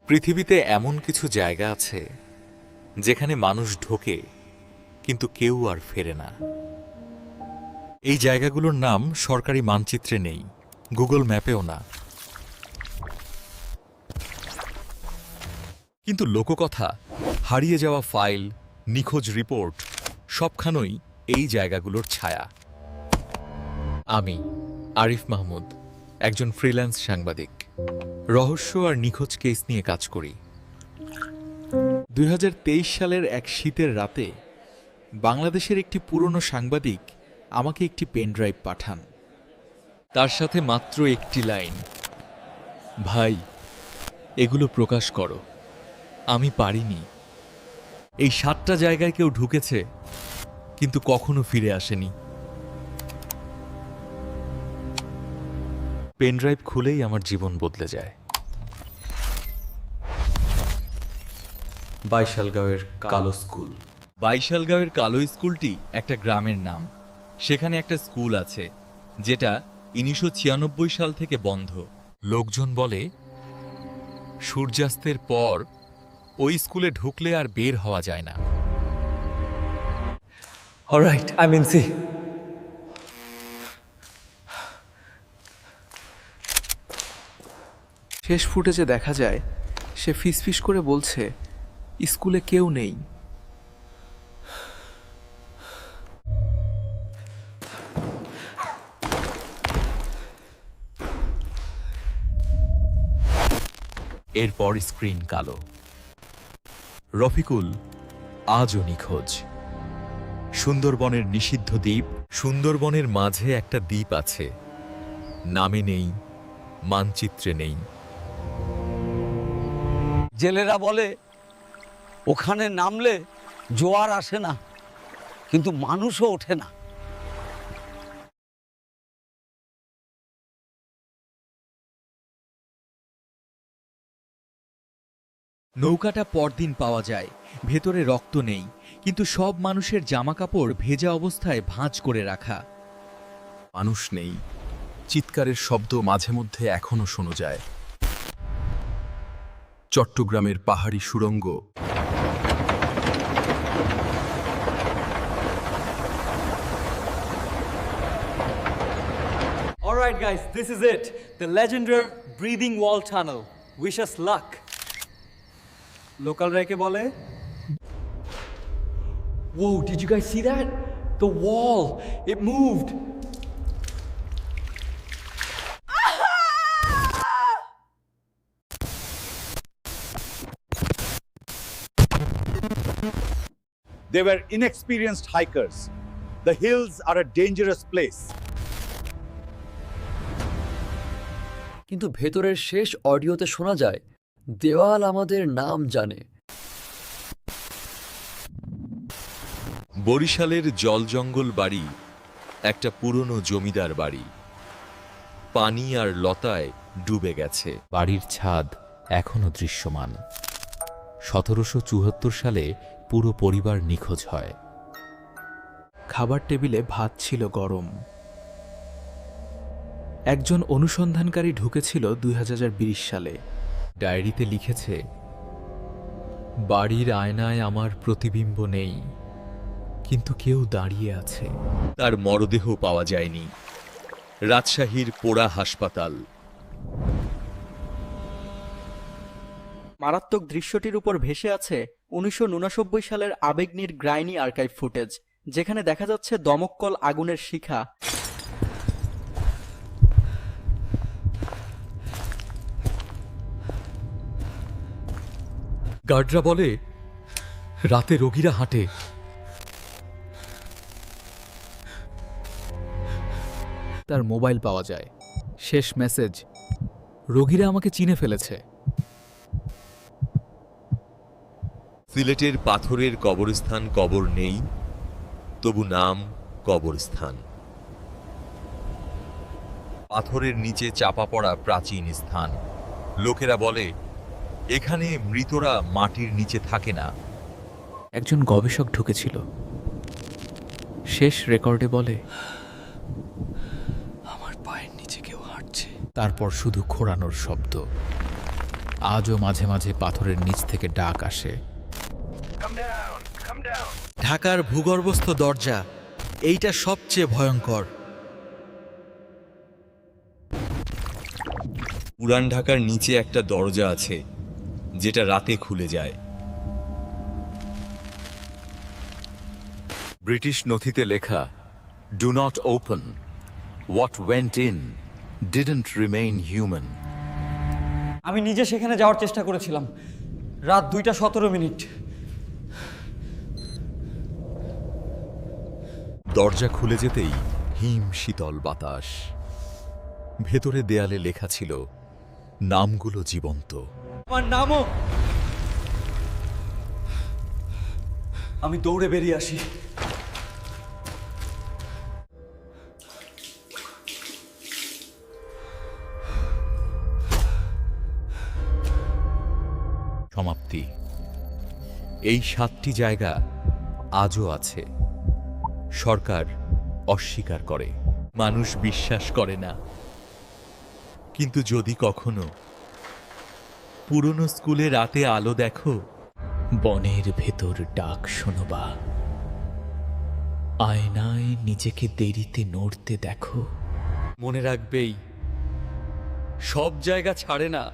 পৃথিবীতে এমন কিছু জায়গা আছে যেখানে মানুষ ঢোকে কিন্তু কেউ আর ফেরে না। এই জায়গাগুলোর নাম সরকারি মানচিত্রে নেই, গুগল ম্যাপেও না, কিন্তু লোককথা, হারিয়ে যাওয়া ফাইল, নিখোঁজ রিপোর্ট সবখানেই এই জায়গাগুলোর ছায়া। আমি আরিফ মাহমুদ, একজন ফ্রিল্যান্স সাংবাদিক, রহস্য আর নিখোঁজ কেস নিয়ে কাজ করি। 2023 সালের এক শীতের রাতে বাংলাদেশের একটি পুরনো সাংবাদিক আমাকে একটি পেনড্রাইভ পাঠান। তার সাথে মাত্র একটি লাইন, ভাই এগুলো প্রকাশ করো, আমি পারিনি। এই 7টা জায়গায় কেউ ঢুকেছে কিন্তু কখনো ফিরে আসেনি। পেনড্রাইভ খুলেই আমার জীবন বদলে যায়। বাইশালগাঁওয়ের কালো স্কুল। বাইশালগাঁওয়ের কালো স্কুলটি একটা গ্রামের নাম। সেখানে একটা স্কুল আছে যেটা 1996 সাল থেকে বন্ধ। লোকজন বলে সূর্যাস্তের পর ওই স্কুলে ঢুকলে আর বের হওয়া যায় না। Alright, I'm in C. শেষ ফুটেজে দেখা যায় সে ফিসফিস করে বলছে স্কুলে কেউ নেই। এরপর স্ক্রিন কালো। রফিকুল আজও নিখোঁজ। সুন্দরবনের নিষিদ্ধ দ্বীপ, সুন্দরবনের মাঝে একটা দ্বীপ আছে, নামে নেই, মানচিত্রে নেই। জেলেরা বলে ওখানে নামলে জোয়ার আসে না, কিন্তু মানুষও ওঠে না। নৌকাটা পরদিন পাওয়া যায়, ভেতরে রক্ত নেই, কিন্তু সব মানুষের জামাকাপড় ভেজা অবস্থায় ভাঁজ করে রাখা। মানুষ নেই, চিৎকারের শব্দ মাঝে মধ্যে এখনো শোনা যায়। চট্টগ্রামের পাহাড়ি সুড়ঙ্গ, Alright guys, this is it. The legendary breathing wall tunnel. Wish us luck. Local রেকে বলে, whoa, did you guys see that? The wall, it moved. They were inexperienced hikers. The hills are a dangerous place. কিন্তু ভেতরের শেষ অডিওতে শোনা যায় দেওয়াল আমাদের নাম জানে। বরিশালের জলজঙ্গল বাড়ি একটা পুরনো জমিদার বাড়ি, পানি আর লতায় ডুবে গেছে। বাড়ির ছাদ এখনো দৃশ্যমান। 1774 সালে পুরো পরিবার নিখোঁজ হয়। খাবার টেবিলে ভাত ছিল গরম। একজন অনুসন্ধানকারী ঢুকেছিল 2020 সালে। ডায়েরিতে লিখেছে, বাড়ির আয়নায় আমার প্রতিবিম্ব নেই, কিন্তু কেউ দাঁড়িয়ে আছে। তার মরদেহ পাওয়া যায়নি। রাজশাহীর পোড়া হাসপাতাল। মারাত্মক দৃশ্যটির উপর ভেসে আছে 1989 সালের আবেগনির গ্রাইনি আর্কাইভ ফুটেজ, যেখানে দেখা যাচ্ছে দমকল আগুনের শিখা গার্ডরা বলে রাতে রোগীরা হাঁটে। তার মোবাইল পাওয়া যায়। শেষ মেসেজ, রোগীরা আমাকে চিনে ফেলেছে। সিলেটের পাথরের কবরস্থান, কবর নেই, তবু নাম কবরস্থান। পাথরের নিচে চাপা পড়া প্রাচীন স্থান। লোকেরা বলে এখানে মৃতরা মাটির নিচে থাকে না। একজন গবেষক ঢুকেছিল। শেষ রেকর্ডে বলে আমার পায়ের নিচে কেউ হাঁটছে। তারপর শুধু খোঁড়ানোর শব্দ। আজও মাঝে মাঝে পাথরের নিচ থেকে ডাক আসে। ঢাকার ভূগর্ভস্থ দরজা, এইটা সবচেয়ে ভয়ঙ্কর। পুরান ঢাকার নিচে একটা দরজা আছে যেটা রাতে খুলে যায়। ব্রিটিশ নথিতে লেখা, do not open, what went in didn't remain human. আমি নিজে সেখানে যাওয়ার চেষ্টা করেছিলাম, রাত 2:17। দরজা খুলে যেতেই হিম শীতল বাতাস। ভেতরে দেয়ালে লেখা ছিল নামগুলো জীবন্ত। আমার নামও। আমি দৌড়ে বেরিয়ে আসি। সমাপ্তি। এই 7টি জায়গা আজও আছে। সরকার অস্বীকার করে, মানুষ বিশ্বাস করে না। কিন্তু যদি কখনো পুরনো স্কুলে রাতে আলো দেখো, বনের ভেতর ডাক শোনবা, আয়নায় নিজেকে দেরিতে নড়তে দেখো। মনে রাখবেই, সব জায়গা ছাড়ে না,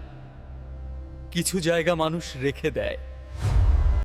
কিছু জায়গা মানুষ রেখে দেয়।